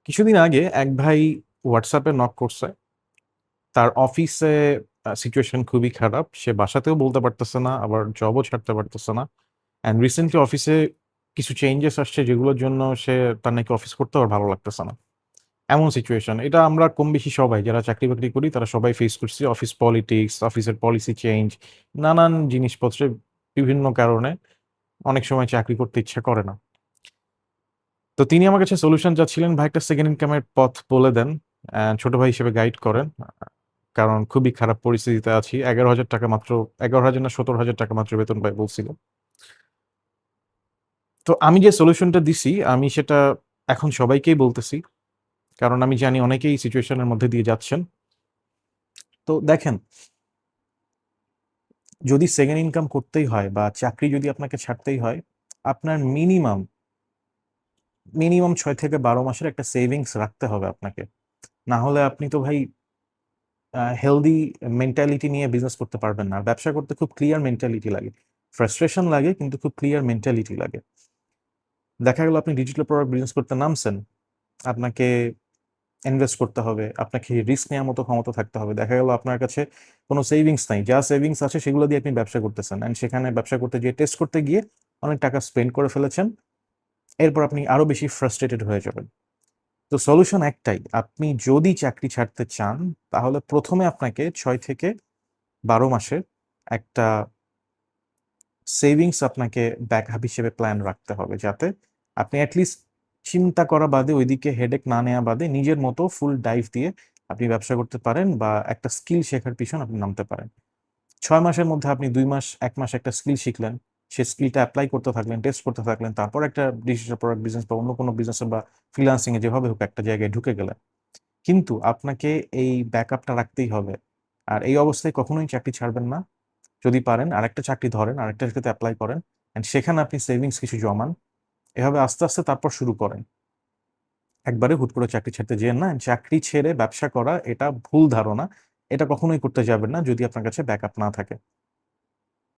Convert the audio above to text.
কিছুদিন আগে এক ভাই হোয়াটসঅ্যাপে নক করছে। তার অফিসে সিচুয়েশন খুবই খারাপ। সে বাসাতেও বলতে পারতেছে না, আবার জবও ছাড়তে পারতেছে না। অ্যান্ড রিসেন্টলি অফিসে কিছু চেঞ্জেস আসছে যেগুলোর জন্য তার নাকি অফিস করতে আর ভালো লাগতেছে না। এমন সিচুয়েশন। এটা আমরা কম বেশি সবাই যারা চাকরি-বাকরি করি তারা সবাই ফেস করছি। অফিস পলিটিক্স, অফিসের পলিসি চেঞ্জ, নানান জিনিসপত্রে বিভিন্ন কারণে অনেক সময় চাকরি করতে ইচ্ছা করে না। তো তিনি আমার কাছে সলিউশন চাচ্ছিলেন, ভাই একটা সেকেন্ড ইনকামের পথ বলে দেন। ছোট ভাই হিসেবে গাইড করেন। কারণ খুবই খারাপ পরিস্থিতিতে আছি। ৳১১,০০০ মাত্র ১১,০০০ না ৳১৭,০০০ মাত্র বেতন পাই বলছিল। তো আমি যে সলিউশনটা দিছি আমি সেটা এখন সবাইকেই বলতেছি। কারণ আমি জানি অনেকেই এই সিচুয়েশন এর মধ্যে দিয়ে যাচ্ছেন। তো দেখেন, যদি সেকেন্ড ইনকাম করতেই হয় বা চাকরি যদি আপনাকে ছাড়তেই হয়, আপনার মিনিমাম ৬ থেকে ১২ মাসের একটা সেভিংস রাখতে হবে আপনাকে। না হলে আপনি তো ভাই হেলদি মেন্টালিটি নিয়ে বিজনেস করতে পারবেন না। আর ব্যবসা করতে খুব ক্লিয়ার মেন্টালিটি লাগে। ফ্রাস্ট্রেশন লাগে কিন্তু খুব ক্লিয়ার মেন্টালিটি লাগে। দেখা গেল আপনি ডিজিটাল প্রোডাক্ট বিজনেস করতে নামছেন, আপনাকে ইনভেস্ট করতে হবে, আপনাকে রিস্ক নেওয়ার মতো ক্ষমতা থাকতে হবে। দেখা গেল আপনার কাছে কোনো সেভিংস নাই। যা সেভিংস আছে সেগুলো দিয়ে আপনি ব্যবসা করতেছেন। অ্যান্ড সেখানে ব্যবসা করতে যেয়ে টেস্ট করতে গিয়ে অনেক টাকা স্পেন্ড করে ফেলেছেন। এরপর আপনি আরো বেশি ফ্রাস্ট্রেটেড হয়ে যাবেন। তো সলিউশন একটাই। আপনি যদি চাকরি ছাড়তে চান, তাহলে ১ম এ আপনাকে ৬ থেকে ১২ মাসের একটা সেভিংস আপনাকে ব্যাকআপ হিসেবে প্ল্যান রাখতে হবে। যাতে আপনি এট লিস্ট চিন্তা করা বাদে ওইদিকে হেডেক না নেয়া বাদে নিজের মতো ফুল ডাইভ দিয়ে আপনি ব্যবসা করতে পারেন বা একটা স্কিল শেখার পিছন আপনি নামতে পারেন। ৬ মাসের মধ্যে আপনি ২ মাস ১ মাস একটা স্কিল শিখলেন। সেই স্কিলটা এপ্লাই করতে থাকলেন, টেস্ট করতে থাকলেন। তারপর একটা ডিজিটাল প্রোডাক্ট বিজনেস বা অন্য কোনো বিজনেসে বা ফ্রিল্যান্সিং এ যেভাবে হোক একটা জায়গায় ঢুকে গেলেন। কিন্তু আপনাকে এই ব্যাকআপটা রাখতেই হবে। আর এই অবস্থায় কখনোই চাকরি ছাড়বেন না। যদি পারেন আরেকটা চাকরি ধরেন, আরেকটা চাকরিতে এপ্লাই করেন। অ্যান্ড সেখানে আপনি সেভিংস কিছু জমান। এভাবে আস্তে, আস্তে তারপর শুরু করেন। একবারে হুট করে চাকরি ছাড়তে যেয়েন না। চাকরি ছেড়ে ব্যবসা করা এটা ভুল ধারণা। এটা কখনোই করতে যাবেন না যদি আপনার কাছে ব্যাকআপ না থাকে।